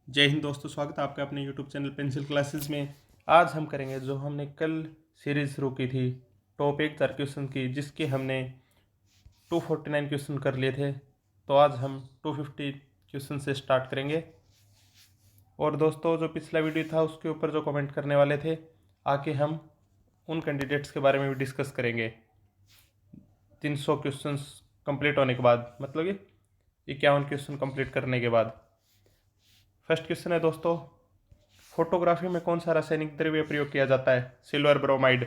जय हिंद दोस्तों, स्वागत है आपका अपने यूट्यूब चैनल पेंसिल क्लासेस में। आज हम करेंगे जो हमने कल सीरीज शुरू की थी टॉप 1000 क्वेश्चन की, जिसके हमने 249 क्वेश्चन कर लिए थे। तो आज हम 250 क्वेश्चन से स्टार्ट करेंगे। और दोस्तों, जो पिछला वीडियो था उसके ऊपर जो कमेंट करने वाले थे, आके हम उन कैंडिडेट्स के बारे में भी डिस्कस करेंगे 300 क्वेश्चन कंप्लीट होने के बाद, मतलब कि 51 क्वेश्चन कंप्लीट करने के बाद। फर्स्ट क्वेश्चन है दोस्तों, फोटोग्राफी में कौन सा रासायनिक द्रव्य प्रयोग किया जाता है? Silver bromide.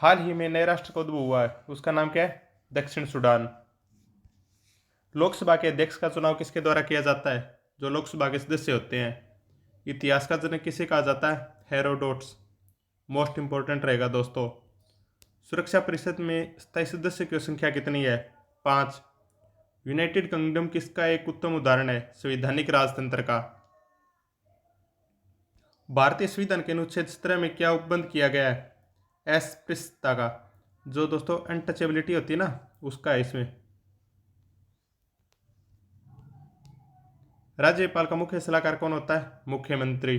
हाल ही में नए राष्ट्र का उद्भव हुआ है, उसका नाम क्या है? दक्षिण सूडान। लोकसभा के अध्यक्ष का चुनाव किसके द्वारा किया जाता है? जो लोकसभा के सदस्य होते हैं। इतिहास का जनक किसे कहा जाता है? हेरोडोट्स। मोस्ट इंपॉर्टेंट रहेगा दोस्तों। सुरक्षा परिषद में स्थायी सदस्य की संख्या कितनी है? 5। यूनाइटेड किंगडम किसका एक उत्तम उदाहरण है संवैधानिक राजतंत्र का? भारतीय संविधान के अनुच्छेद 17 में क्या उपबंध किया गया है? अस्पृश्यता का। जो दोस्तों अनटचेबिलिटी होती है ना, उसका है इसमें। राज्यपाल का मुख्य सलाहकार कौन होता है? मुख्यमंत्री।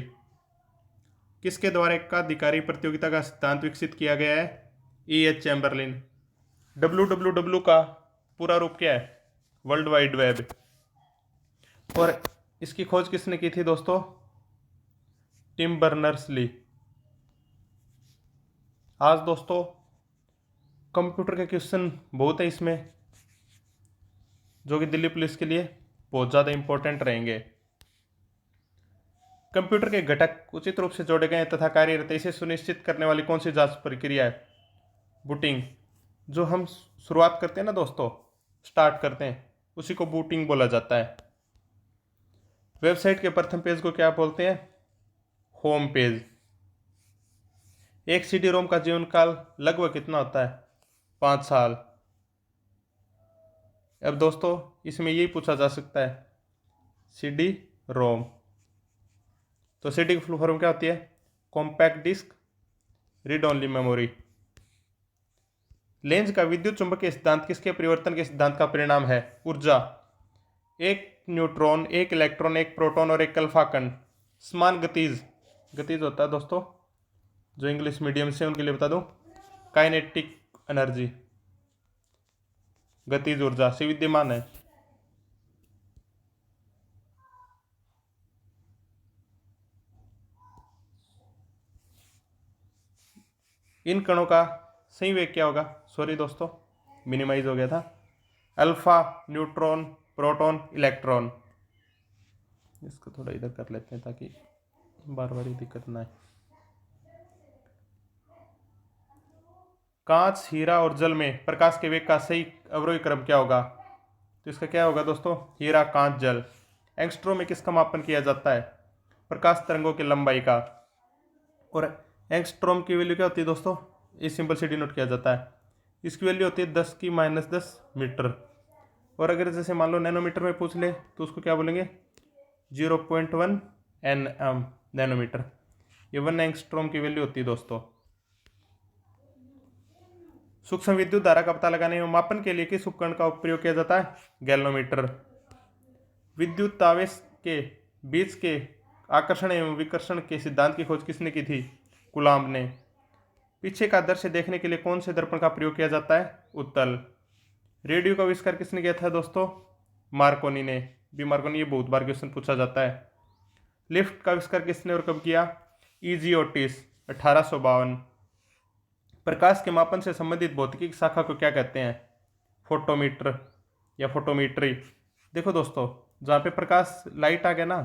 किसके द्वारा एकाधिकारी प्रतियोगिता का सिद्धांत विकसित किया गया है? E.H. चैम्बरलिन। WWW का पूरा रूप क्या है? World wide web. और इसकी खोज किसने की थी दोस्तों? Tim Berners Lee. आज दोस्तों कंप्यूटर के क्वेश्चन बहुत है इसमें, जो कि दिल्ली पुलिस के लिए बहुत ज़्यादा इंपॉर्टेंट रहेंगे। कंप्यूटर के घटक उचित रूप से जोड़े गए तथा कार्यरत इसे सुनिश्चित करने वाली कौन सी जांच प्रक्रिया है? बूटिंग। जो हम शुरुआत करते हैं ना दोस्तों, स्टार्ट करते हैं, उसी को बूटिंग बोला जाता है। वेबसाइट के प्रथम पेज को क्या बोलते हैं? Home page. एक CD रोम का जीवन काल लगभग कितना होता है? 5 साल। अब दोस्तों इसमें यही पूछा जा सकता है, CD रोम। तो CD की फुल फॉर्म क्या होती है? Compact disc read only memory. Lenz का विद्युत चुंबकीय सिद्धांत किसके परिवर्तन के सिद्धांत का परिणाम है? ऊर्जा। एक न्यूट्रॉन, एक इलेक्ट्रॉन, एक प्रोटॉन और एक अल्फा कण समान गतिज होता है दोस्तों। जो इंग्लिश मीडियम से उनके लिए बता दूं, काइनेटिक एनर्जी, गतिज ऊर्जा से विद्यमान है। इन कणों का सही वेग क्या होगा? सॉरी दोस्तों, मिनिमाइज हो गया था। Alpha, neutron, proton, electron. इसको थोड़ा इधर कर लेते हैं ताकि बार बार ये दिक्कत ना आए। कांच, हीरा और जल में प्रकाश के वेग का सही अवरोही क्रम क्या होगा? तो इसका क्या होगा दोस्तों? हीरा, कांच, जल। एंगस्ट्रॉम में किसका मापन किया जाता है? प्रकाश तरंगों की लंबाई का। और एंगस्ट्रॉम की वैल्यू क्या होती है दोस्तों? इस सिंबल से डिनोट किया जाता है। इसकी वैल्यू होती है 10⁻10 मीटर। और अगर जैसे मान लो नैनोमीटर में पूछ ले तो उसको क्या बोलेंगे? 0.1 nm, नैनोमीटर। ये 1 एंगस्ट्रॉम की वैल्यू होती है दोस्तों। सूक्ष्म विद्युत धारा का पता लगाने एवं मापन के लिए किस उपकरण का प्रयोग किया जाता है? गैल्वेनोमीटर। विद्युत आवेश के बीच के आकर्षण एवं विकर्षण के सिद्धांत की खोज किसने की थी? कूलाम्ब ने। पीछे का दृश्य देखने के लिए कौन से दर्पण का प्रयोग किया जाता है? उत्तल। रेडियो का आविष्कार किसने किया था दोस्तों? मार्कोनी ने। भी मार्कोनी, ये बहुत बार क्वेश्चन पूछा जाता है। लिफ्ट का आविष्कार किसने और कब किया? E.G. ओटिस, 1852। प्रकाश के मापन से संबंधित भौतिकी की शाखा को क्या कहते हैं? फोटोमीटर या फोटोमीट्री। देखो दोस्तों, जहाँ पे प्रकाश लाइट आ गया ना,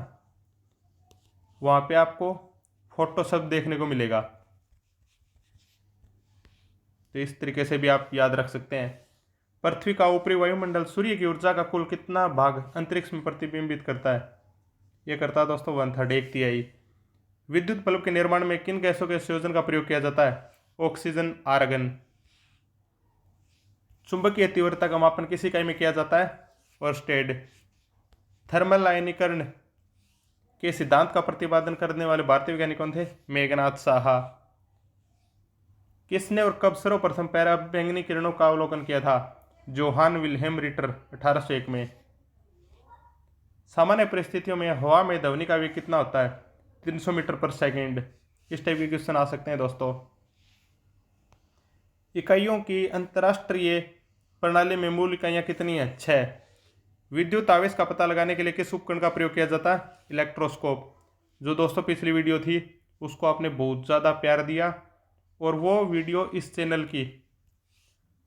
वहाँ पे आपको फोटो शब्द देखने को मिलेगा। तो इस तरीके से भी आप याद रख सकते हैं। पृथ्वी का ऊपरी वायुमंडल सूर्य की ऊर्जा का कुल कितना भाग अंतरिक्ष में प्रतिबिंबित करता है? यह करता है दोस्तों 1/3, 1/3। विद्युत बल्ब के निर्माण में किन गैसों के संयोजन का प्रयोग किया जाता है? Oxygen, argon. चुंबकीय तीव्रता का मापन किस इकाई में किया जाता है? ओर्स्टेड। थर्मल आयनीकरण के सिद्धांत का प्रतिपादन करने वाले भारतीय वैज्ञानिक कौन थे? मेघनाथ साहा। किसने और कब सर्वप्रथम पराबैंगनी किरणों का अवलोकन किया था? जोहान विल्हेम रिटर, 1801 में। सामान्य परिस्थितियों में हवा में ध्वनि का वेग कितना होता है? 300 मीटर पर सेकेंड। इस टाइप के क्वेश्चन आ सकते हैं दोस्तों। इकाइयों की अंतर्राष्ट्रीय प्रणाली में मूल इकाइयाँ कितनी हैं? 6। विद्युत आवेश का पता लगाने के लिए किस उपकरण का प्रयोग किया जाता है? इलेक्ट्रोस्कोप। जो दोस्तों पिछली वीडियो थी उसको आपने बहुत ज़्यादा प्यार दिया और वो वीडियो इस चैनल की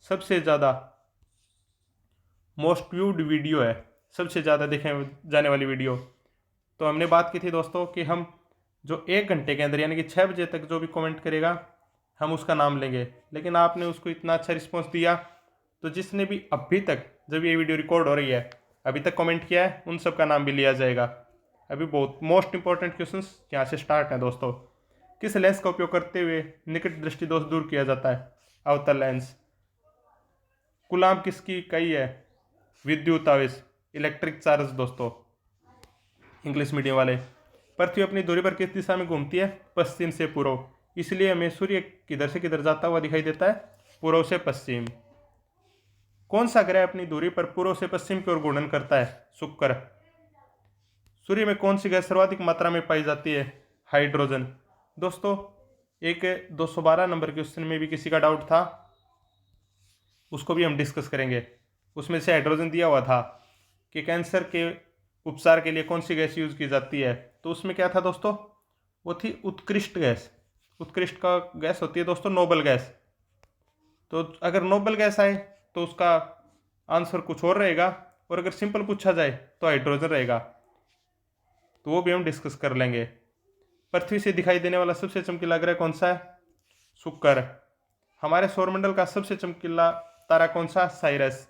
सबसे ज़्यादा मोस्ट व्यूड वीडियो है, सबसे ज़्यादा देखे जाने वाली वीडियो। तो हमने बात की थी दोस्तों कि हम जो 1 घंटे के अंदर यानी कि 6 बजे तक जो भी कमेंट करेगा हम उसका नाम लेंगे, लेकिन आपने उसको इतना अच्छा रिस्पॉन्स दिया तो जिसने भी अभी तक, जब ये वीडियो रिकॉर्ड हो रही है, अभी तक कमेंट किया है उन सब का नाम भी लिया जाएगा। अभी बहुत मोस्ट इंपॉर्टेंट क्वेश्चंस यहाँ से स्टार्ट हैं दोस्तों। किस लेंस का उपयोग करते हुए निकट दृष्टि दोष दूर किया जाता है? अवतल लेंस। कूलाम किसकी इकाई है? विद्युत आवेश, इलेक्ट्रिक चार्ज दोस्तों, इंग्लिश मीडियम वाले। पृथ्वी अपनी दूरी पर किस दिशा में घूमती है? पश्चिम से पूर्व। इसलिए हमें सूर्य किधर से किधर जाता हुआ दिखाई देता है? पूर्व से पश्चिम। कौन सा ग्रह अपनी दूरी पर पूर्व से पश्चिम की ओर घूर्णन करता है? शुक्र। सूर्य में कौन सी गैस सर्वाधिक मात्रा में पाई जाती है? हाइड्रोजन। दोस्तों एक 212 नंबर क्वेश्चन में भी किसी का डाउट था, उसको भी हम डिस्कस करेंगे। उसमें से हाइड्रोजन दिया हुआ था कि कैंसर के उपचार के लिए कौन सी गैस यूज की जाती है, तो उसमें क्या था दोस्तों? वो थी उत्कृष्ट गैस। उत्कृष्ट का गैस होती है दोस्तों नोबल गैस। तो अगर नोबल गैस आए तो उसका आंसर कुछ और रहेगा, और अगर सिंपल पूछा जाए तो हाइड्रोजन रहेगा, तो वो भी हम डिस्कस कर लेंगे। पृथ्वी से दिखाई देने वाला सबसे चमकीला ग्रह कौन सा है? शुक्र। हमारे सौरमंडल का सबसे चमकीला तारा कौन सा? साइरस।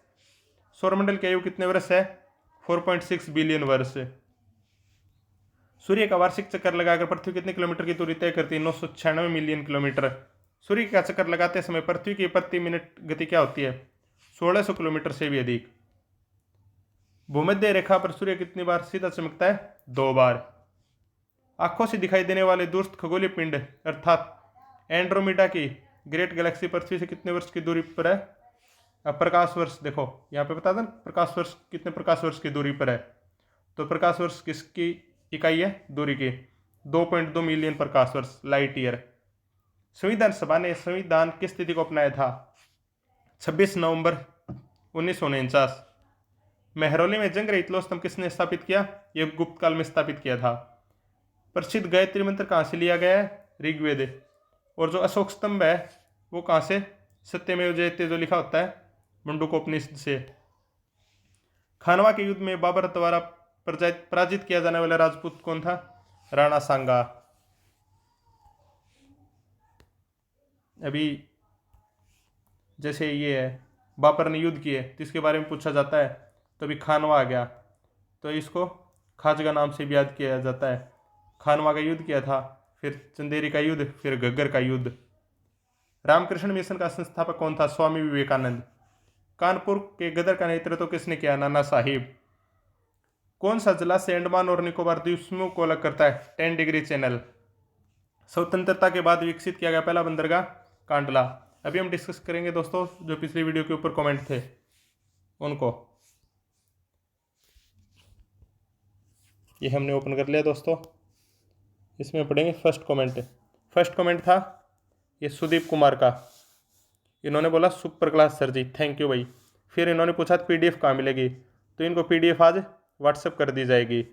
सौरमंडल की आयु कितने वर्ष है? 4.6 बिलियन वर्ष। सूर्य का वार्षिक चक्कर लगाकर पृथ्वी कितने किलोमीटर की दूरी तय करती है? 996 मिलियन किलोमीटर। सूर्य का चक्कर लगाते समय पृथ्वी की प्रति मिनट गति क्या होती है? 1600 किलोमीटर से भी अधिक। भूमध्य रेखा पर सूर्य कितनी बार सीधा चमकता है? 2 बार। आंखों से दिखाई देने वाले दूरस्थ खगोलीय पिंड अर्थात एंड्रोमेडा की ग्रेट गैलेक्सी पृथ्वी से कितने वर्ष की दूरी पर है? अब प्रकाश वर्ष देखो यहाँ पे बता दें, प्रकाश वर्ष कितने प्रकाश वर्ष की दूरी पर है, तो प्रकाश वर्ष किसकी इकाई है? दूरी की। 2.2 मिलियन प्रकाश वर्ष, लाइट ईयर। संविधान सभा ने संविधान किस तिथि को अपनाया था? 26 नवंबर 1949। मेहरौली में जंग रहित स्तंभ किसने स्थापित किया? ये गुप्त काल में स्थापित किया था। प्रसिद्ध गायत्री मंत्र कहाँ से लिया गया है? ऋग्वेद। और जो अशोक स्तंभ है वो कहाँ से? सत्यमेव जयते जो लिखा होता है मंडूकोपनिषद से। खानवा के युद्ध में बाबर द्वारा पराजित किया जाने वाला राजपूत कौन था? राणा सांगा। अभी जैसे ये है बाबर ने युद्ध किए तो इसके बारे में पूछा जाता है, तो अभी खानवा आ गया, तो इसको खाजगा नाम से भी याद किया जाता है। खानवा का युद्ध किया था, फिर चंदेरी का युद्ध, फिर घग्गर का युद्ध। रामकृष्ण मिशन का संस्थापक कौन था? स्वामी विवेकानंद। कानपुर के गदर का नेतृत्व किसने किया? नाना साहिब। कौन सा जलाशय अंडमान और निकोबार द्वीप समूह को अलग करता है? 10 डिग्री चैनल। स्वतंत्रता के बाद विकसित किया गया पहला बंदरगाह? कांडला। अभी हम डिस्कस करेंगे दोस्तों जो पिछली वीडियो के ऊपर कमेंट थे उनको। ये हमने ओपन कर लिया दोस्तों, इसमें पढ़ेंगे फर्स्ट कमेंट। फर्स्ट कमेंट था ये सुदीप कुमार का, इन्होंने बोला super class sir ji, thank you भाई। फिर इन्होंने पूछा पीडीएफ कहाँ मिलेगी, तो इनको पीडीएफ आज व्हाट्सएप कर दी जाएगी।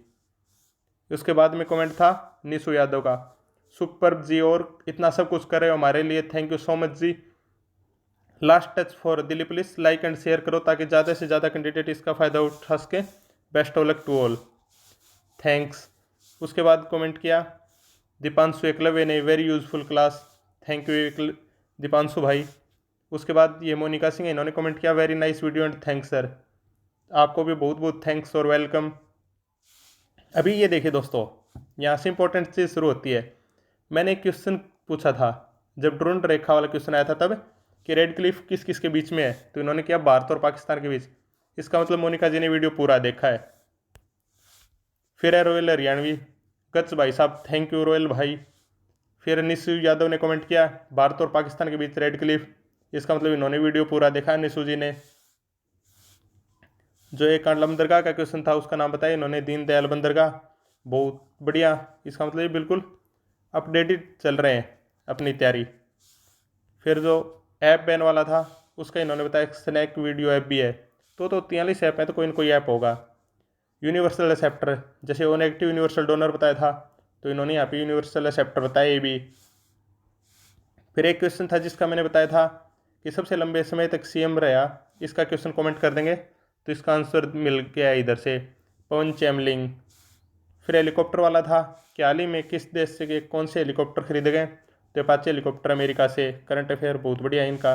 उसके बाद में कमेंट था निशु यादव का, सुपर जी और इतना सब कुछ कर रहे हो हमारे लिए, thank you so much ji. Last touch for Delhi police, like and share करो ताकि ज़्यादा से ज़्यादा कैंडिडेट इसका फ़ायदा उठा सके। Best of luck to all, thanks. उसके बाद कमेंट किया दीपांशु एकलव्य ने, very useful class, thank you Deepanshu भाई। उसके बाद ये मोनिका सिंह, इन्होंने कमेंट किया very nice video and thanks sir. आपको भी बहुत बहुत थैंक्स और वेलकम। अभी ये देखिए दोस्तों, यहाँ से इंपॉर्टेंट चीज़ शुरू होती है। मैंने एक क्वेश्चन पूछा था जब ड्रोन रेखा वाला क्वेश्चन आया था तब, कि रेड क्लिफ किस किस के बीच में है, तो इन्होंने किया भारत और पाकिस्तान के बीच। इसका मतलब मोनिका जी ने वीडियो पूरा देखा है। फिर है रोयल हरियाणवी, गच भाई साहब, थैंक यू रोयल भाई। फिर निशु यादव ने कमेंट किया भारत और पाकिस्तान के बीच रेड क्लिफ, इसका मतलब इन्होंने वीडियो पूरा देखा है निशु जी ने। जो एक कांडला बंदरगाह का क्वेश्चन था उसका नाम बताया इन्होंने, दीनदयाल बंदरगाह। बहुत बढ़िया, इसका मतलब ये बिल्कुल अपडेटेड चल रहे हैं अपनी तैयारी। फिर जो ऐप बैन वाला था उसका इन्होंने बताया स्नैक वीडियो ऐप भी है। तो 43 ऐप है, तो कोई ना कोई ऐप होगा। यूनिवर्सल एक्सेप्टर, जैसे ओ नेगेटिव यूनिवर्सल डोनर बताया था, तो इन्होंने यहाँ पे यूनिवर्सल एक्सेप्टर बताया ये भी। फिर एक क्वेश्चन था जिसका मैंने बताया था कि सबसे लंबे समय तक सीएम रहा, इसका क्वेश्चन कमेंट कर देंगे तो इसका आंसर मिल गया इधर से, पवन चैमलिंग। फिर हेलीकॉप्टर वाला था कि हाल ही में किस देश से कौन से हेलीकॉप्टर खरीदे गए, तो अपाचे हेलीकॉप्टर अमेरिका से। करंट अफेयर बहुत बढ़िया है इनका।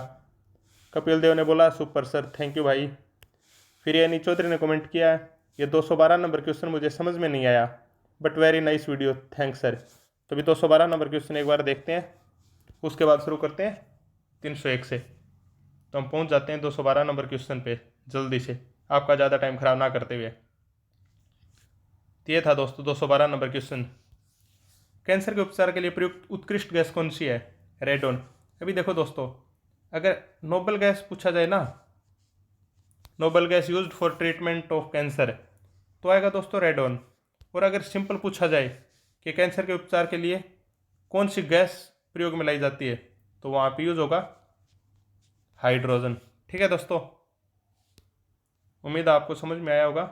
कपिल देव ने बोला सुपर सर, थैंक यू भाई। फिर यानी चौधरी ने कमेंट किया ये 212 नंबर क्वेश्चन मुझे समझ में नहीं आया, but very nice video, thanks sir. तो अभी 212 नंबर क्वेश्चन एक बार देखते हैं, उसके बाद शुरू करते हैं 301 से। तो हम पहुंच जाते हैं 212 नंबर क्वेश्चन पे जल्दी से, आपका ज़्यादा टाइम खराब ना करते हुए। तो ये था दोस्तों 212 नंबर क्वेश्चन। कैंसर के उपचार के लिए प्रयुक्त उत्कृष्ट गैस कौन सी है? रेडोन। अभी देखो दोस्तों, अगर नोबल गैस पूछा जाए ना, noble gas used for treatment of cancer, तो आएगा दोस्तों रेडोन। और अगर सिंपल पूछा जाए कि कैंसर के उपचार के लिए कौन सी गैस प्रयोग में लाई जाती है, तो वहाँ पे यूज होगा हाइड्रोजन। ठीक है दोस्तों, उम्मीद आपको समझ में आया होगा।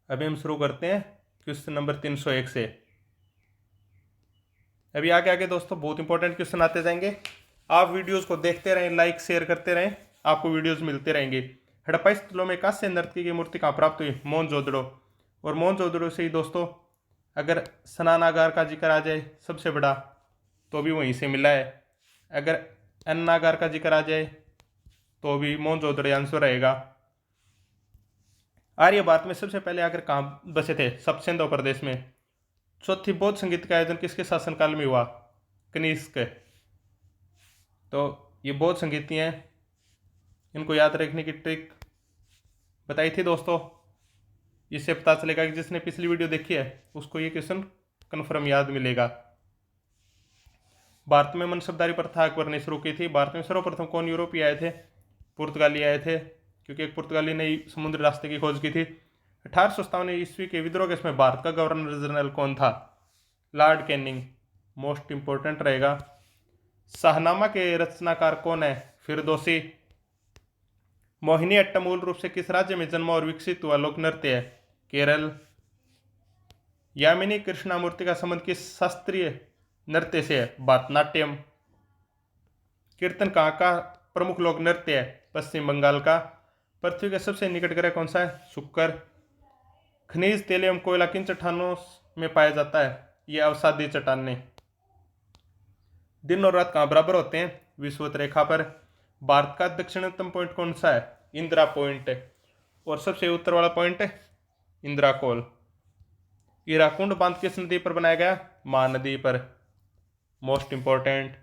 अभी हम शुरू करते हैं क्वेश्चन नंबर 301 से। अभी आगे आगे दोस्तों बहुत इंपॉर्टेंट क्वेश्चन आते जाएंगे, आप वीडियोस को देखते रहें, लाइक शेयर करते रहें, आपको वीडियोस मिलते रहेंगे। हड़प्पा स्थलों में कांस्य नर्तकी की मूर्ति कहाँ प्राप्त हुई? मोहनजोदड़ो। और मोहनजोदड़ो से ही दोस्तों अगर स्नानागार का जिक्र आ जाए सबसे बड़ा, तो भी वहीं से मिला है। अगर अन्नागार का जिक्र आ जाए तो भी मोहनजोदड़ो आंसर रहेगा। आर्य भारत में सबसे पहले आकर कहाँ बसे थे? सप्तसिंधु प्रदेश में। चौथी बौद्ध संगीत का आयोजन किसके शासनकाल में हुआ? कनिष्क। तो ये बौद्ध संगीत हैं, इनको याद रखने की ट्रिक बताई थी दोस्तों। इससे पता चलेगा कि जिसने पिछली वीडियो देखी है उसको ये क्वेश्चन कन्फर्म याद मिलेगा। भारत में मनसबदारी प्रथा अकबर ने शुरू की थी। भारत में सर्वप्रथम कौन यूरोपीय आए थे? पुर्तगाली आए थे, क्योंकि एक पुर्तगाली ने समुद्री रास्ते की खोज की थी। 1857 ईस्वी के विद्रोह के समय भारत का गवर्नर जनरल कौन था? Lord Canning. मोस्ट इंपोर्टेंट रहेगा। शाहनामा के रचनाकार कौन है? फिरदौसी। मोहिनीअट्टम मूल रूप से किस राज्य में जन्मा और विकसित हुआ लोक नृत्य है? केरल। यामिनी कृष्णामूर्ति का संबंध किस शास्त्रीय नृत्य से है? भरतनाट्यम। कीर्तन कहाँ का प्रमुख लोक नृत्य है? पश्चिम बंगाल का। पृथ्वी के सबसे निकट ग्रह कौन सा है? शुक्र। खनिज तेल एवं कोयला किन चट्टानों में पाया जाता है? ये अवसादी चट्टानें। दिन और रात कहाँ बराबर होते हैं? विषुवत रेखा पर। भारत का दक्षिणतम पॉइंट कौन सा है? इंदिरा पॉइंट। और सबसे उत्तर वाला पॉइंट है इंदिरा कोल। हीराकुंड बांध किस नदी पर बनाया गया? महानदी पर। Most important.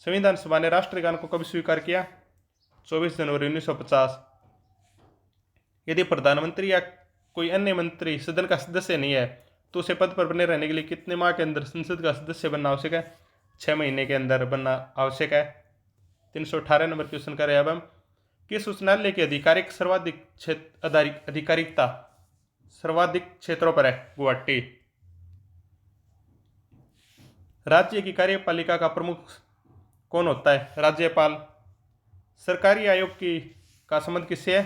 संविधान सभा ने राष्ट्रीय गान को कब स्वीकार किया? 24 जनवरी 1950। यदि प्रधानमंत्री या कोई अन्य मंत्री सदन का सदस्य नहीं है तो उसे पद पर बने रहने के लिए कितने माह के अंदर संसद का सदस्य बनना आवश्यक है? 6 महीने के अंदर बनना आवश्यक है। 318 नंबर क्वेश्चन करें अब हम। किस उच्च न्यायालय की आधिकारिक आधिकारिकता सर्वाधिक क्षेत्रों पर है? गुवाहाटी। राज्य की कार्यपालिका का प्रमुख कौन होता है? राज्यपाल। सरकारी आयोग की का संबंध किससे है?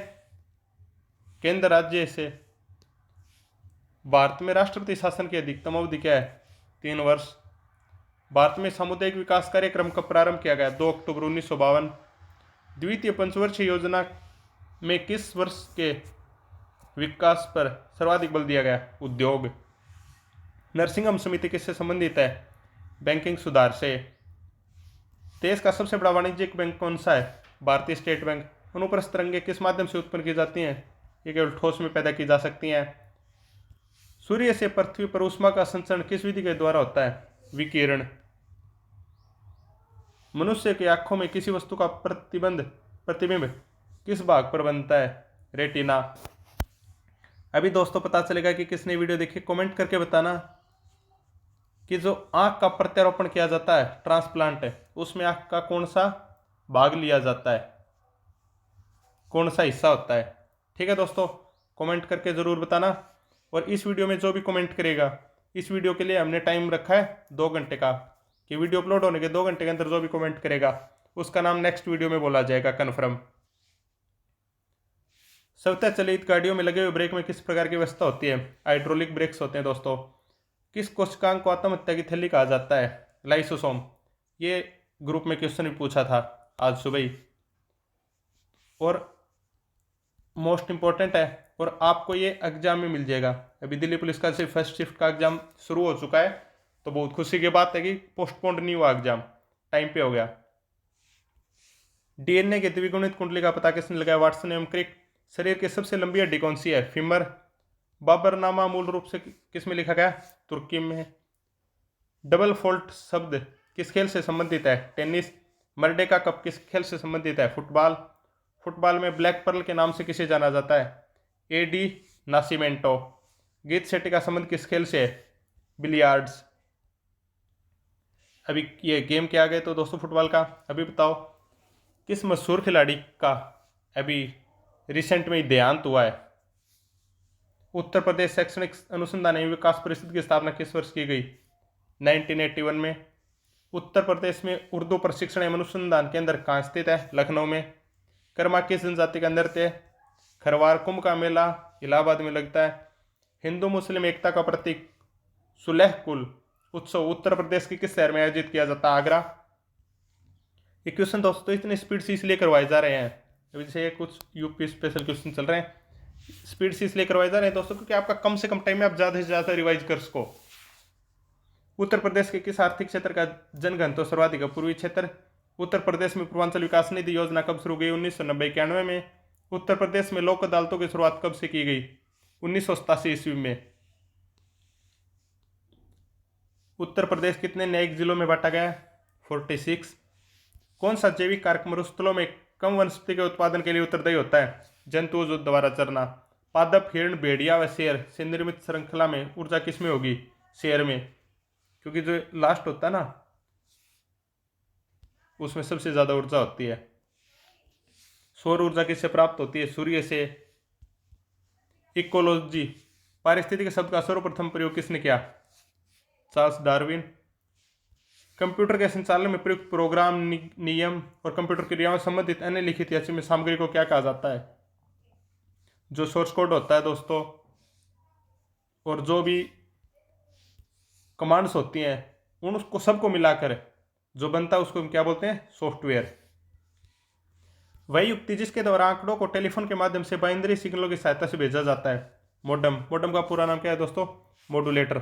केंद्र राज्य से। भारत में राष्ट्रपति शासन की अधिकतम अवधि क्या है? 3 वर्ष। भारत में सामुदायिक विकास कार्यक्रम कब प्रारंभ किया गया? 2 अक्टूबर 1952। द्वितीय पंचवर्षीय योजना में किस वर्ष के विकास पर सर्वाधिक बल दिया गया? उद्योग। नरसिंहम समिति किससे संबंधित है? बैंकिंग सुधार से। देश का सबसे बड़ा वाणिज्यिक बैंक कौन सा है? भारतीय स्टेट बैंक। अनुप्रस्थ तरंगें किस माध्यम से उत्पन्न की जाती हैं? ये केवल ठोस में पैदा की जा सकती हैं। सूर्य से पृथ्वी पर ऊष्मा का संचरण किस विधि के द्वारा होता है? विकिरण। मनुष्य की आंखों में किसी वस्तु का प्रतिबिंब किस भाग पर बनता है? रेटिना। अभी दोस्तों पता चलेगा कि किसने वीडियो देखी, कमेंट करके बताना कि जो आंख का प्रत्यारोपण किया जाता है, ट्रांसप्लांट है, उसमें आंख का कौन सा भाग लिया जाता है, कौन सा हिस्सा होता है? ठीक है दोस्तों, कमेंट करके ज़रूर बताना। और इस वीडियो में जो भी कमेंट करेगा, इस वीडियो के लिए हमने टाइम रखा है 2 घंटे का, कि वीडियो अपलोड होने के 2 घंटे के अंदर जो भी कमेंट करेगा उसका नाम नेक्स्ट वीडियो में बोला जाएगा कन्फर्म। स्वतः चलित गाड़ियों में लगे हुए ब्रेक में किस प्रकार की व्यवस्था होती है? हाइड्रोलिक ब्रेक्स होते हैं दोस्तों। किस कोशिकांग को आत्महत्या की थैली कहा जाता है? लाइसोसोम। ये ग्रुप में क्वेश्चन भी पूछा था आज सुबह ही, और मोस्ट इंपॉर्टेंट है, और आपको ये एग्जाम में मिल जाएगा। अभी दिल्ली पुलिस का सिर्फ फर्स्ट शिफ्ट का एग्जाम शुरू हो चुका है, तो बहुत खुशी की बात है कि पोस्टपोन्ड नहीं हुआ एग्जाम, टाइम पे हो गया। डीएनए के द्विगुणित कुंडली का पता किसने लगाया? वाटसन एवं क्रिक। शरीर की सबसे लंबी हड्डी कौन सी है? फीमर। बाबरनामा मूल रूप से किस में लिखा गया? तुर्की में। डबल फॉल्ट शब्द किस खेल से संबंधित है? टेनिस। मर्डे का कप किस खेल से संबंधित है? फुटबॉल। फुटबॉल में ब्लैक पर्ल के नाम से किसे जाना जाता है? Eddie Nascimento. गीत शेट्टी का संबंध किस खेल से है? बिलियार्ड्स। अभी ये गेम के आ गए तो दोस्तों फुटबॉल का। अभी बताओ किस मशहूर खिलाड़ी का अभी रिसेंट में ही देहांत हुआ है? उत्तर प्रदेश शैक्षणिक अनुसंधान एवं विकास परिषद की स्थापना किस वर्ष की गई? 1981 में। उत्तर प्रदेश में उर्दू प्रशिक्षण एवं अनुसंधान केंद्र कहाँ स्थित है? लखनऊ में। कर्मा किस जनजाति का नृत्य? खरवार। कुंभ का मेला इलाहाबाद में लगता है। हिंदू मुस्लिम एकता का प्रतीक सुलह कुल उत्सव उत्तर प्रदेश के किस शहर में आयोजित किया जाता है? आगरा। ये क्वेश्चन दोस्तों इतनी स्पीड से इसलिए करवाए जा रहे हैं, अभी जैसे कुछ यूपी स्पेशल क्वेश्चन चल रहे हैं, स्पीड से इसलिए करवाए जा रहे हैं दोस्तों क्योंकि आपका कम से कम टाइम में आप ज़्यादा से ज़्यादा रिवाइज कर सको। उत्तर प्रदेश के किस आर्थिक क्षेत्र का जनघनत्व सर्वाधिक है? पूर्वी क्षेत्र। उत्तर प्रदेश में पूर्वांचल विकास निधि योजना कब शुरू हुई? 1990-91 में। उत्तर प्रदेश में लोक अदालतों की शुरुआत कब से की गई? 1987 ईस्वी में। उत्तर प्रदेश कितने न्यायिक जिलों में बांटा गया है? 46। कौन सा जैविक कारक मरुस्थलों में कम वनस्पति के उत्पादन के लिए उत्तरदायी होता है? जंतुओं जो द्वारा चरना। पादप, हिरण, भेड़िया व शेर से निर्मित श्रृंखला में ऊर्जा किसमें होगी? शेर में, क्योंकि जो लास्ट होता है ना उसमें सबसे ज्यादा ऊर्जा होती है। सौर ऊर्जा किससे प्राप्त होती है? सूर्य से। इकोलॉजी पारिस्थितिक शब्द का सर्वप्रथम प्रयोग किसने किया? Charles Darwin. कंप्यूटर के संचालन में प्रयुक्त प्रोग्राम, नियम और कंप्यूटर क्रियाओं से संबंधित अन्य लिखित या में सामग्री को क्या कहा जाता है? जो सोर्स कोड होता है दोस्तों, और जो भी कमांड्स होती हैं उनको सबको मिलाकर जो बनता है उसको हम क्या बोलते हैं? सॉफ्टवेयर। वही युक्ति जिसके द्वारा आंकड़ों को टेलीफोन के माध्यम से बाइनरी सिग्नलों की सहायता से भेजा जाता है? मोडम। मोडम का पूरा नाम क्या है दोस्तों? मॉड्यूलेटर।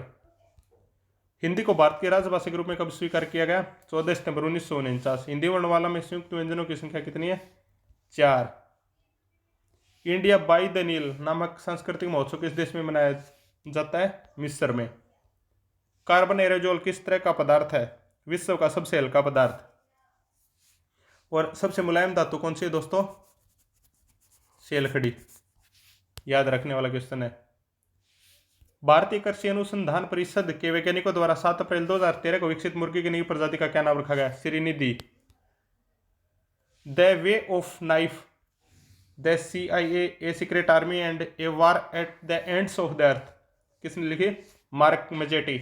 हिंदी को भारत की राजभाषा के रूप में कब स्वीकार किया गया? 14 सितंबर 1949। हिंदी वर्णमाला में संयुक्त व्यंजनों की संख्या कितनी है? 4। इंडिया बाई द नील नामक सांस्कृतिक महोत्सव किस देश में मनाया जाता है? मिस्र में। कार्बन एरोजोल किस तरह का पदार्थ है? विश्व का सबसे हल्का पदार्थ। और सबसे मुलायम धातु कौन सी है दोस्तों? सेलखड़ी। याद रखने वाला क्वेश्चन है। भारतीय कृषि अनुसंधान परिषद के वैज्ञानिकों द्वारा 7 अप्रैल 2013 को विकसित मुर्गी की नई प्रजाति का क्या नाम रखा गया? Shrinidhi. The way of knife, the CIA, a secret army and a war at the ends of the earth किसने लिखी? Mark Mazzetti.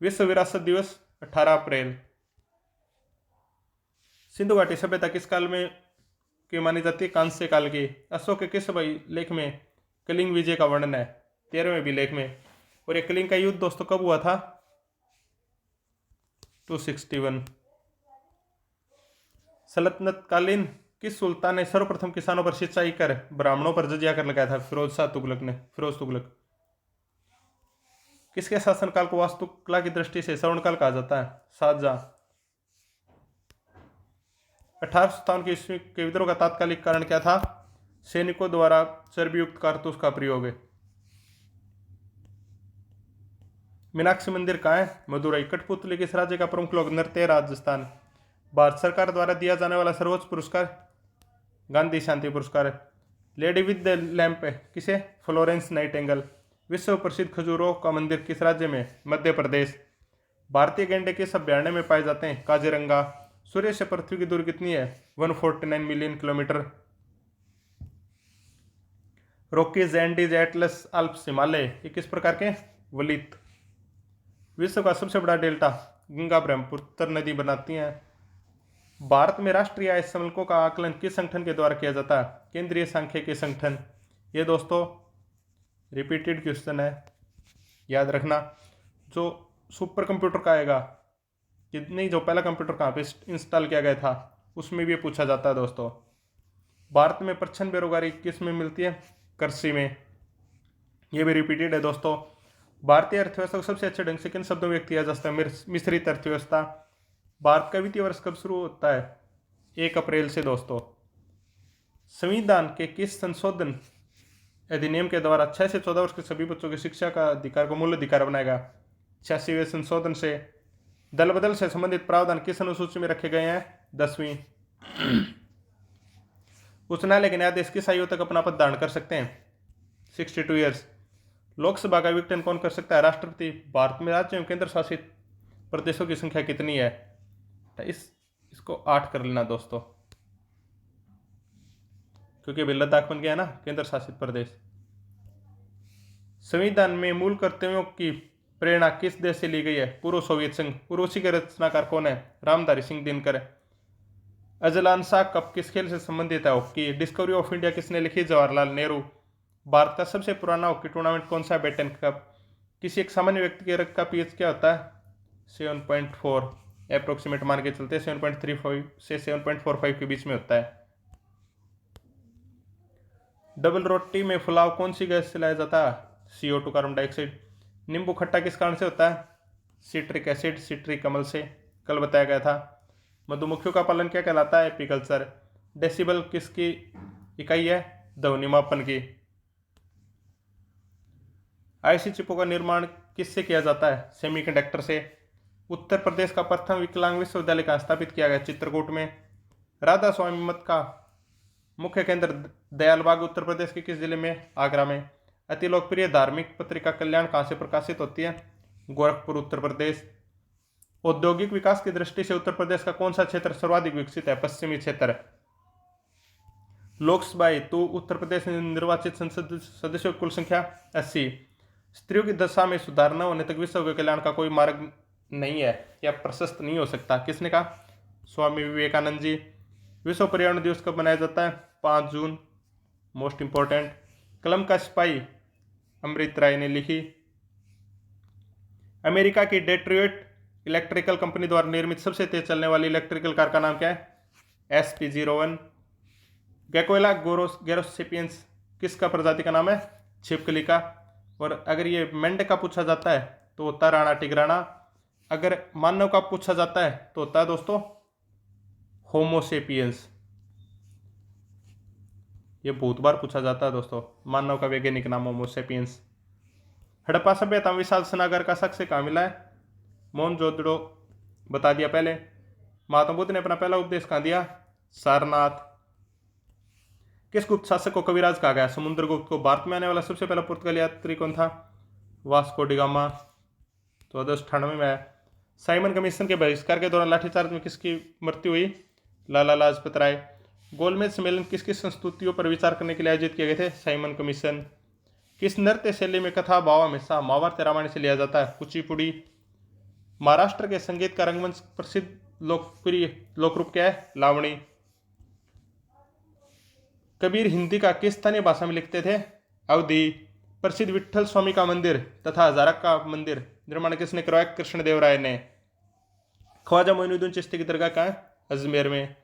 विश्व विरासत दिवस 18 अप्रैल। सिंधु घाटी सभ्यता किस काल में की मानी जाती है? कांस्य काल की। अशोक के किस लेख में कलिंग विजय का वर्णन है? 13वें अभिलेख में। और ये कलिंग का युद्ध दोस्तों कब हुआ था? 261। सल्तनत कालीन किस सुल्तान ने सर्वप्रथम किसानों पर सिंचाई कर ब्राह्मणों पर जजिया कर लगाया था? फिरोज तुगलक। किसके शासनकाल को वास्तुकला की दृष्टि से स्वर्णकाल कहा जाता है? शाहजहां। 1857 के ईस्वी के विद्रोह का तात्कालिक कारण क्या था? सैनिकों द्वारा चर्बीयुक्त कारतूस का प्रयोग है। मीनाक्षी मंदिर कहाँ है? मदुरई। कठपुतली किस राज्य का प्रमुख लोक नृत्य है? राजस्थान। भारत सरकार द्वारा दिया जाने वाला सर्वोच्च पुरस्कार गांधी शांति पुरस्कार है। लेडी विद द लैंप किसे? Florence Nightingale. विश्व प्रसिद्ध खजूरों का मंदिर किस राज्य में? मध्य प्रदेश। भारतीय गैंडे किस अभ्यारण्य में पाए जाते हैं? काजीरंगा। सूर्य से पृथ्वी की दूरी कितनी है? 149 million kilometre. Rockies, Andes, Atlas, Alps, Himalaya, ये किस प्रकार के वलित। विश्व का सबसे बड़ा डेल्टा गंगा ब्रह्मपुत्र नदी बनाती हैं। भारत में राष्ट्रीय आय समूहों का आकलन किस संगठन के द्वारा किया जाता है? केंद्रीय सांख्यिकी संगठन। ये दोस्तों रिपीटेड क्वेश्चन है, याद रखना। जो सुपर कंप्यूटर का आएगा कि नहीं, जो पहला कंप्यूटर कहाँ पे इंस्टॉल किया गया था, उसमें भी पूछा जाता है दोस्तों। भारत में प्रच्छन्न बेरोजगारी किस में मिलती है? कृषि में। ये भी रिपीटेड है दोस्तों। भारतीय अर्थव्यवस्था को सबसे अच्छे ढंग से किन शब्दों में व्यक्त किया जा सकता है? मिश्रित अर्थव्यवस्था। भारत का वित्तीय वर्ष कब शुरू होता है? 1 अप्रैल से दोस्तों। संविधान के किस संशोधन अधिनियम के द्वारा 6 से 14 वर्ष के सभी बच्चों की शिक्षा का अधिकार को मूल अधिकार बनाएगा? 86वें संशोधन से। दल बदल से संबंधित प्रावधान किस अनुसूची में रखे गए हैं? 10वीं। उच्च न्यायालय के न्यायाधीश किस आयु तक अपना पद धारण कर सकते हैं? 62 ईयर्स। लोकसभा का विघटन कौन कर सकता है? राष्ट्रपति। भारत में राज्य एवं केंद्र शासित प्रदेशों की संख्या कितनी है? इसको 8 कर लेना दोस्तों, क्योंकि अभी लद्दाख बन गया है ना केंद्र शासित प्रदेश। संविधान में मूल कर्तव्यों की प्रेरणा किस देश से ली गई है? पूर्व सोवियत संघ। उर्वशी के रचनाकार कौन है? Ramdhari Singh Dinkar. Azlan Shah cup किस खेल से संबंधित है? हॉकी। डिस्कवरी ऑफ इंडिया किसने लिखी? जवाहरलाल नेहरू। भारत का सबसे पुराना हॉकी टूर्नामेंट कौन सा है? Beighton cup. किसी एक सामान्य व्यक्ति के रक्त का पीएच क्या होता है? 7.4 अप्रोक्सीमेट मान के चलते 7.35 से 7.45 के बीच में होता है। डबल रोटी में फुलाव कौन सी गैस से लाया जाता है? CO2 carbon dioxide. नींबू खट्टा किस कारण से होता है? सिट्रिक एसिड, सिट्रिक अम्ल से, कल बताया गया था। मधुमक्खियों का पालन क्या कहलाता है? एपीकल्चर। डेसिबल किसकी इकाई है? ध्वनि मापन की। आईसी चिपों का निर्माण किससे किया जाता है? सेमीकंडक्टर से। उत्तर प्रदेश का प्रथम विकलांग विश्वविद्यालय कहाँ स्थापित किया गया? चित्रकूट में। राधा स्वामी मठ का मुख्य केंद्र दयालबाग उत्तर प्रदेश के किस जिले में? आगरा में। अति लोकप्रिय धार्मिक पत्रिका कल्याण कहाँ से प्रकाशित होती है? गोरखपुर उत्तर प्रदेश। औद्योगिक विकास की दृष्टि से उत्तर प्रदेश का कौन सा क्षेत्र सर्वाधिक विकसित है? पश्चिमी क्षेत्र। लोकसभा हेतु उत्तर प्रदेश में निर्वाचित संसद सदस्यों की कुल संख्या 80। स्त्रियों की दशा में सुधार न होने तक विश्व के कल्याण का कोई मार्ग नहीं है या प्रशस्त नहीं हो सकता। किसने कहा? स्वामी विवेकानंद जी। विश्व पर्यावरण दिवस कब मनाया जाता है? 5 जून। Most important. कलम का सिपाही अमृत राय ने लिखी। अमेरिका की डेट्रॉयट इलेक्ट्रिकल कंपनी द्वारा निर्मित सबसे तेज चलने वाली इलेक्ट्रिकल कार का नाम क्या है? SP01। गैकोएला गैरोसेपियंस किसका प्रजाति का नाम है? छिपकली का। और अगर ये मेंढक का पूछा जाता है तो होता है राणा टिग्राना। अगर मानव का पूछा जाता है तो होता है दोस्तों होमोसेपियंस। ये बहुत बार पूछा जाता है दोस्तों। मानव का वैज्ञानिक नाम होमोसेपियंस। हड़प्पा सभ्यता में विशाल स्नागर का शख्स से कहाँ मिला है? मोहनजोदड़ो। बता दिया पहले। महात्मा बुद्ध ने अपना पहला उपदेश कहाँ दिया? सारनाथ। किस गुप्त शासक को कविराज कहा गया? समुद्रगुप्त को। भारत में आने वाला सबसे पहला पुर्तगाली यात्री कौन था? Vasco D gamma. 1498 में। साइमन कमीशन के बहिष्कार के दौरान लाठीचार्ज में किसकी मृत्यु हुई? लाला लाजपत राय। गोलमेज सम्मेलन किस किस संस्तुतियों पर विचार करने के लिए आयोजित किए गए थे? Simon commission. किस नृत्य शैली में कथा भाव हमेशा महाभारत रामायण से लिया जाता है? कुचिपुड़ी। महाराष्ट्र के संगीत का रंगमंच प्रसिद्ध लोकप्रिय लोकरूप क्या है? लावणी। कबीर हिंदी का किस स्थानीय भाषा में लिखते थे? अवधी। प्रसिद्ध विट्ठल स्वामी का मंदिर तथा हजारा का मंदिर निर्माण किसने करवाया? कृष्णदेव राय ने। ख्वाजा मोइनुद्दीन चिश्ती की दरगाह कहाँ है? अजमेर में।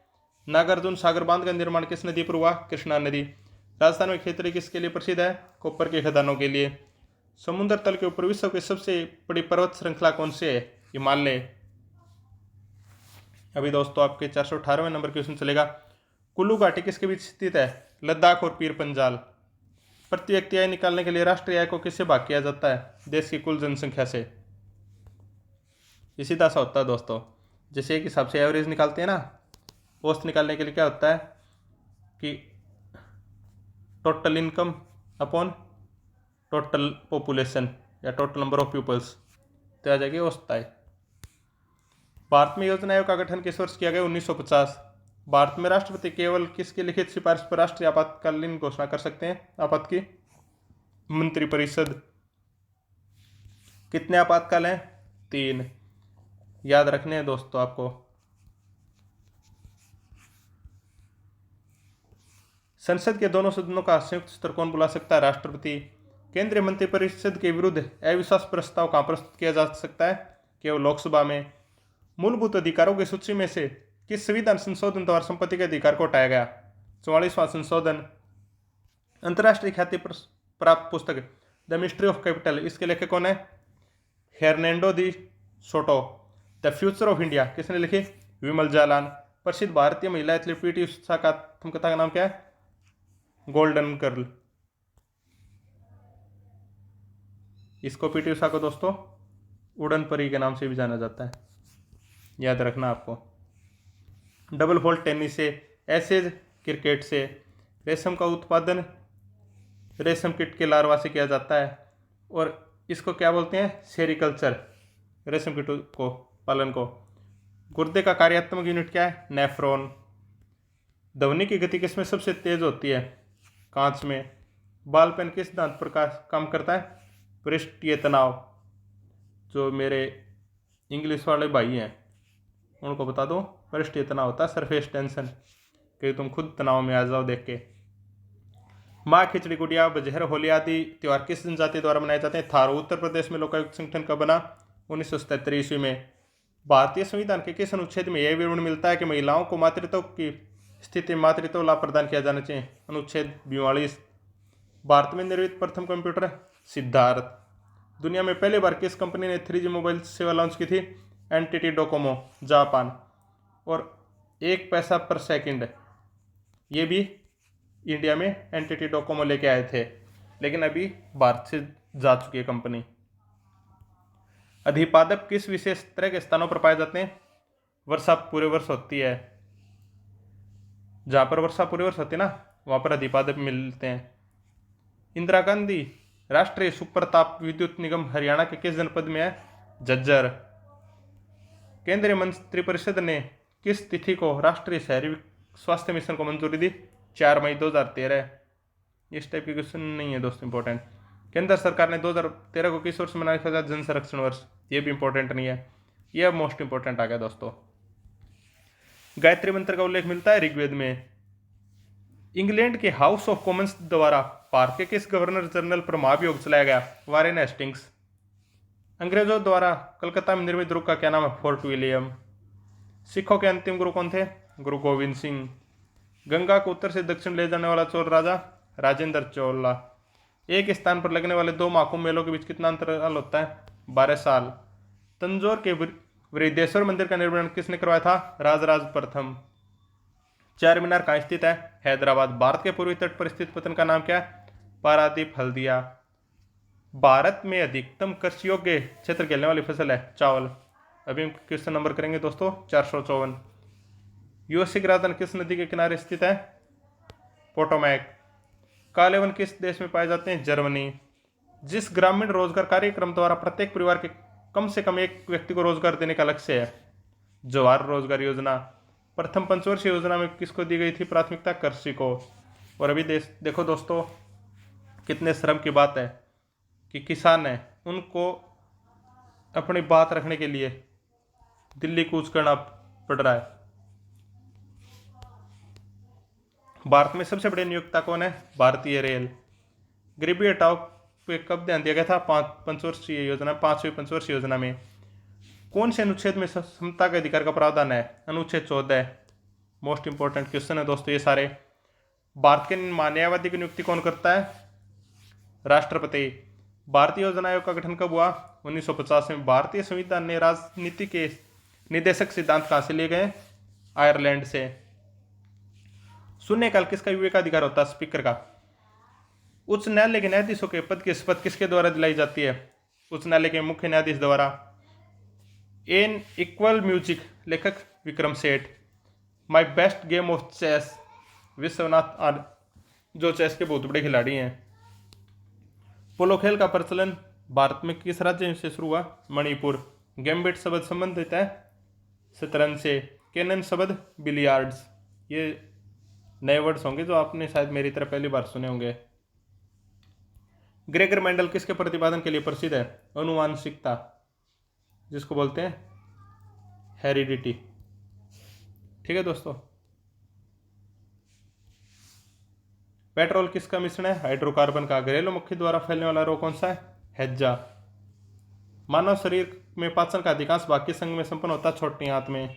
नागार्जुन सागर बांध का निर्माण किस नदी पर हुआ? कृष्णा नदी। राजस्थान में खेतड़ी किसके लिए प्रसिद्ध है? कॉपर के खदानों के लिए। समुद्र तल के ऊपर विश्व की सबसे बड़ी पर्वत श्रृंखला कौन सी है? हिमालय। अभी दोस्तों आपके 418वें नंबर क्वेश्चन चलेगा। कुल्लू घाटी किसके बीच स्थित है? लद्दाख और पीर पंजाल। प्रति व्यक्ति आय निकालने के लिए राष्ट्रीय आय को किससे भाग किया जाता है? देश की कुल जनसंख्या से। इसी तरह सा होता है दोस्तों, जैसे एक हिसाब से एवरेज निकालते हैं ना, औसत निकालने के लिए क्या होता है कि total income upon total population या टोटल नंबर ऑफ पीपल्स, तो आ जाएगी औसत आय। भारत में योजना आयोग का गठन किस वर्ष किया गया? 1950। भारत में राष्ट्रपति केवल किसकी लिखित सिफारिश पर राष्ट्रीय आपातकालीन घोषणा कर सकते हैं? आपात की मंत्रिपरिषद। कितने आपातकाल हैं? 3। याद रखने हैं दोस्तों आपको। संसद के दोनों सदनों का संयुक्त सत्र कौन बुला सकता है? राष्ट्रपति। केंद्रीय मंत्रिपरिषद के विरुद्ध अविश्वास प्रस्ताव कहाँ प्रस्तुत किया जा सकता है? केवल लोकसभा में। मूलभूत अधिकारों की सूची में से किस संविधान संशोधन द्वारा संपत्ति के अधिकार को हटाया गया? 44वां संशोधन। अंतर्राष्ट्रीय ख्याति प्राप्त पुस्तक द मिस्ट्री ऑफ कैपिटल, इसके लेखक कौन है? हेर्नेंडो दी सोटो। द फ्यूचर ऑफ इंडिया किसने लिखी? विमल जालान। प्रसिद्ध भारतीय महिला एथलीट पीटी उषा का आत्मकथा का नाम क्या है? Golden girl. इसको पीटी उषा को दोस्तों उड़न परी के नाम से भी जाना जाता है, याद रखना आपको। डबल फॉल्ट टेनिस से, एशेज क्रिकेट से। रेशम का उत्पादन रेशम कीट के लार्वा से किया जाता है और इसको क्या बोलते हैं? सेरिकल्चर। रेशम कीट को पालन को। गुर्दे का कार्यात्मक यूनिट क्या है? नेफ्रॉन। ध्वनि की गति किसमें सबसे तेज होती है? कांच में। बाल पेन किस दांत पर काम करता है? पृष्ठीय तनाव। जो मेरे इंग्लिश वाले भाई हैं उनको बता दो, पृष्ठीय तनाव होता है सरफेस टेंशन, कि तुम खुद तनाव में आ जाओ देख के। माँ, खिचड़ी, गुड़िया, बजहर, होली आदि त्यौहार किस जनजाति द्वारा मनाए जाते हैं? थारू। उत्तर प्रदेश में लोकायुक्त संगठन कब बना? 1977 ईस्वी में। भारतीय संविधान के किस अनुच्छेद में यह विवरण मिलता है कि महिलाओं को मातृत्व की स्थिति में मातृत्व लाभ प्रदान किया जाना चाहिए? अनुच्छेद 42। भारत में निर्मित प्रथम कंप्यूटर? सिद्धार्थ। दुनिया में पहली बार किस कंपनी ने 3G मोबाइल सेवा लॉन्च की थी? NTT Docomo, Japan. और 1 पैसा पर सेकंड, ये भी इंडिया में एनटीटी डोकोमो लेके आए थे, लेकिन अभी भारत से जा चुकी है कंपनी। अधिपादप किस विशेष तरह के स्थानों पर पाए जाते हैं? वर्षा पूरे वर्ष होती है, जहाँ पर वर्षा पूरे वर्ष होती है ना, वहाँ पर अधिपादप मिलते हैं। इंदिरा गांधी राष्ट्रीय सुप्रताप विद्युत निगम हरियाणा के किस जनपद में है? झज्जर। केंद्रीय मंत्रिपरिषद ने किस तिथि को राष्ट्रीय शहरी स्वास्थ्य मिशन को मंजूरी दी? 4 मई 2013। इस टाइप के क्वेश्चन नहीं है दोस्तों इंपॉर्टेंट। केंद्र सरकार ने 2013 को किस वर्ष मनाया था? जन संरक्षण वर्ष। ये भी इंपॉर्टेंट नहीं है, ये अब मोस्ट इंपॉर्टेंट आ गया दोस्तों। गायत्री मंत्र का उल्लेख मिलता है ऋग्वेद में। इंग्लैंड के हाउस ऑफ कॉमन्स द्वारा भारत के किस गवर्नर जनरल पर महाभियोग चलाया गया? Warren Hastings. अंग्रेजों द्वारा कलकत्ता में निर्मित दुर्ग का क्या नाम है? Fort William. सिखों के अंतिम गुरु कौन थे? गुरु गोविंद सिंह। गंगा को उत्तर से दक्षिण ले जाने वाला चोल राजा? राजेंद्र चोला। एक स्थान पर लगने वाले 2 महाकुंभ मेलों के बीच कितना अंतराल होता है? 12 साल। तंजौर के वृद्धेश्वर मंदिर का निर्माण किसने करवाया था? राजराज प्रथम। चार मीनार कहाँ स्थित है? हैदराबाद। भारत के पूर्वी तट पर स्थित पतन का नाम क्या है? पारादीप हल्दिया। भारत में अधिकतम कृषि योग्य क्षेत्र खेलने वाली फसल है? चावल। अभी हम क्वेश्चन नंबर करेंगे दोस्तों 454। यूएसए की राजधानी किस नदी के किनारे स्थित है? पोटोमैक। काले वन किस देश में पाए जाते हैं? जर्मनी। जिस ग्रामीण रोजगार कार्यक्रम द्वारा प्रत्येक परिवार के कम से कम एक व्यक्ति को रोजगार देने का लक्ष्य है? जवाहर रोजगार योजना। प्रथम पंचवर्षीय योजना में किसको दी गई थी प्राथमिकता? कृषि को। और अभी देखो दोस्तों कितने श्रम की बात है कि किसान है उनको अपनी बात रखने के लिए दिल्ली कूच करना पड़ रहा है। भारत में सबसे बड़े नियोक्ता कौन है? भारतीय रेल। गरीबी हटाओ पे कब ध्यान दिया गया था? 5वीं पंचवर्षीय योजना में। कौन से अनुच्छेद में समता के अधिकार का प्रावधान है? अनुच्छेद 14। मोस्ट इंपॉर्टेंट क्वेश्चन है दोस्तों ये सारे। भारत के न्यायवादी की नियुक्ति कौन करता है? राष्ट्रपति। भारतीय योजना आयोग का गठन कब हुआ? 1950 में। भारतीय संविधान ने राजनीति के निदेशक सिद्धांत कहाँ से लिए गए? आयरलैंड से। शून्यकाल किसका विवेकाधिकार होता है? स्पीकर का। उच्च न्यायालय के न्यायाधीशों के पद की शपथ किसके द्वारा दिलाई जाती है? उच्च न्यायालय के मुख्य न्यायाधीश द्वारा। एन इक्वल म्यूजिक लेखक Vikram Seth. My best game of chess Vishwanath Anand, जो चेस के बहुत बड़े खिलाड़ी हैं। पोलो खेल का प्रचलन भारत में किस राज्य से शुरू हुआ? मणिपुर। गैम्बिट शब्द संबंधित है शतरंज से। कैनन शब्द बिलियार्ड्स। ये नए वर्ड्स होंगे जो आपने शायद मेरी तरह पहली बार सुने होंगे। ग्रेगर मेंडल किसके प्रतिपादन के लिए प्रसिद्ध है? अनुवांशिकता, जिसको बोलते हैं हेरिडिटी। ठीक है दोस्तों। पेट्रोल किसका मिश्रण है? हाइड्रोकार्बन का। घरेलू मक्खी द्वारा फैलने वाला रोग कौन सा है? हैजा। मानव शरीर में पाचन का अधिकांश भाग किस अंग में संपन्न होता है? छोटी आंत में।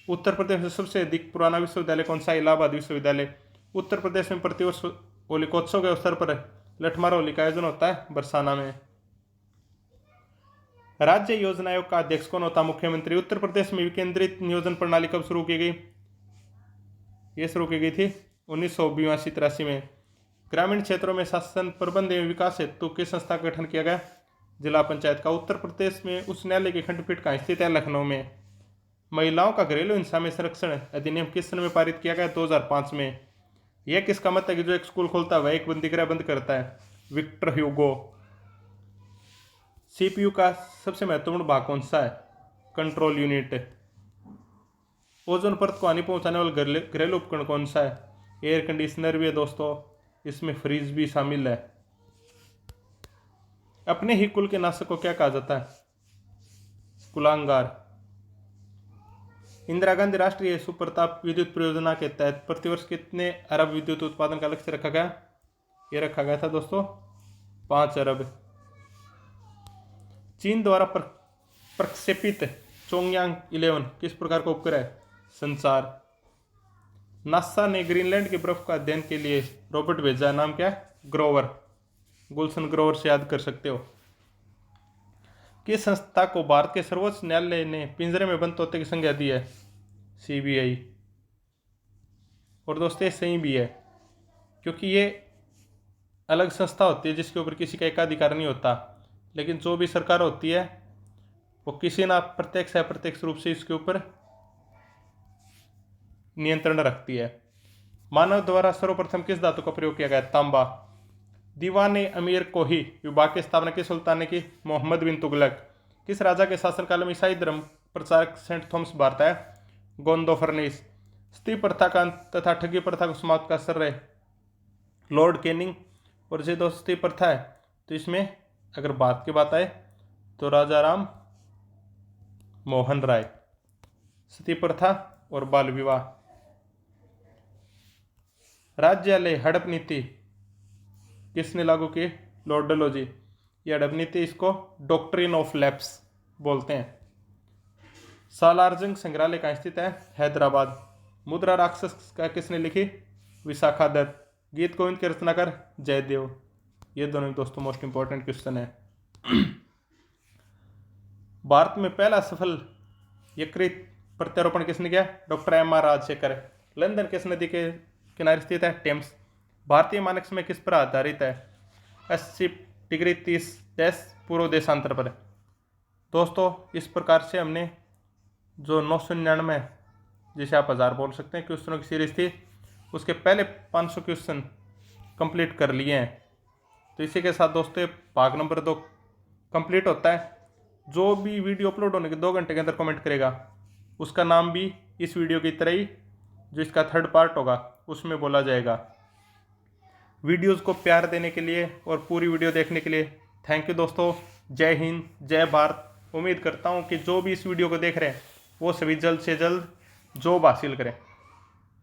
उत्तर प्रदेश में सबसे अधिक पुराना विश्वविद्यालय कौन सा? इलाहाबाद विश्वविद्यालय। उत्तर प्रदेश में प्रतिवर्ष होलिकोत्सव के अवसर पर लठमार होली का आयोजन होता है बरसाना में। राज्य योजना आयोग का अध्यक्ष कौन होता? मुख्यमंत्री। उत्तर प्रदेश में विकेंद्रित नियोजन प्रणाली कब शुरू की गई? ये शुरू की गई थी 1982-83 में। ग्रामीण क्षेत्रों में शासन प्रबंध एवं विकास हेतु किस संस्था का गठन किया गया? जिला पंचायत का। उत्तर प्रदेश में उच्च न्यायालय की खंडपीठ कहाँ स्थित है? लखनऊ में। महिलाओं का घरेलू हिंसा में संरक्षण अधिनियम किस सन में पारित किया गया? 2005 में। यह किसका मत है कि जो एक स्कूल खोलता है वह एक बंदीगृह बंद करता है? Victor Hugo. सीपीयू का सबसे महत्वपूर्ण भाग कौन सा है? Control unit. ओजोन परत को हानि पहुंचाने वाला घरेलू उपकरण कौन सा है? एयर कंडीशनर भी है दोस्तों, इसमें फ्रीज भी शामिल है। अपने ही कुल के नाशक को क्या कहा जाता है? कुलांगार। इंदिरा गांधी राष्ट्रीय सुप्रताप विद्युत परियोजना के तहत प्रतिवर्ष कितने अरब विद्युत उत्पादन का लक्ष्य रखा गया? ये रखा गया था दोस्तों 5 अरब। चीन द्वारा प्रक्षेपित चोंगयांग 11 किस प्रकार का उपग्रह है? संचार। नासा ने ग्रीनलैंड की बर्फ का अध्ययन के लिए रोबोट भेजा, नाम क्या है? ग्रोवर। गुलशन ग्रोवर से याद कर सकते हो। किस संस्था को भारत के सर्वोच्च न्यायालय ने पिंजरे में बंद तोते की संज्ञा दी है? सीबीआई। और दोस्तों ये सही भी है, क्योंकि ये अलग संस्था होती है जिसके ऊपर किसी का एकाधिकार नहीं होता, लेकिन जो भी सरकार होती है वो किसी ना प्रत्यक्ष या अप्रत्यक्ष रूप से इसके ऊपर नियंत्रण रखती है। मानव द्वारा सर्वप्रथम किस धातु का प्रयोग किया गया? तांबा। दीवाने अमीर कोही विभाग की स्थापना किस सुल्तान ने की? मोहम्मद बिन तुगलक। किस राजा के शासनकाल में ईसाई धर्म प्रचारक सेंट थॉमस भारत है? गोंदोफर्निस। स्त्री प्रथा का अंत तथा ठगी प्रथा को समाप्त का श्रेय लॉर्ड कैनिंग। और जो दोस्त स्त्री प्रथा है तो इसमें अगर बात की बात आए तो राजा राम मोहन राय। सती प्रथा और बाल विवाह। राज्यालय हड़प नीति किसने लागू की? लॉर्ड डलहौजी। यह हड़प नीति इसको डॉक्ट्रिन ऑफ लैप्स बोलते हैं। सालारजंग संग्रहालय कहाँ स्थित है? हैदराबाद। मुद्रा राक्षस का किसने लिखी? विशाखा दत्त। गीत गोविंद के रचनाकार? जयदेव। ये दोनों दोस्तों मोस्ट इंपॉर्टेंट क्वेश्चन है। भारत में पहला सफल यकृत प्रत्यारोपण किसने किया? Doctor MR. राजशेखर। लंदन किस नदी के किनारे स्थित है? टेम्स। भारतीय मानक समय किस पर आधारित है? 80 डिग्री 30 पूर्व देशांतर पर। दोस्तों इस प्रकार से हमने जो 999 जिसे आप 1000 बोल सकते हैं क्वेश्चनों की सीरीज थी, उसके पहले 500 क्वेश्चन कंप्लीट कर लिए हैं। तो इसी के साथ दोस्तों भाग नंबर 2 कंप्लीट होता है। जो भी वीडियो अपलोड होने के 2 घंटे के अंदर कमेंट करेगा उसका नाम भी इस वीडियो की तरह ही जो इसका 3rd पार्ट होगा उसमें बोला जाएगा। वीडियोज़ को प्यार देने के लिए और पूरी वीडियो देखने के लिए थैंक यू दोस्तों। जय हिंद, जय भारत। उम्मीद करता हूँ कि जो भी इस वीडियो को देख रहे हैं वो सभी जल्द से जल्द जॉब हासिल करें।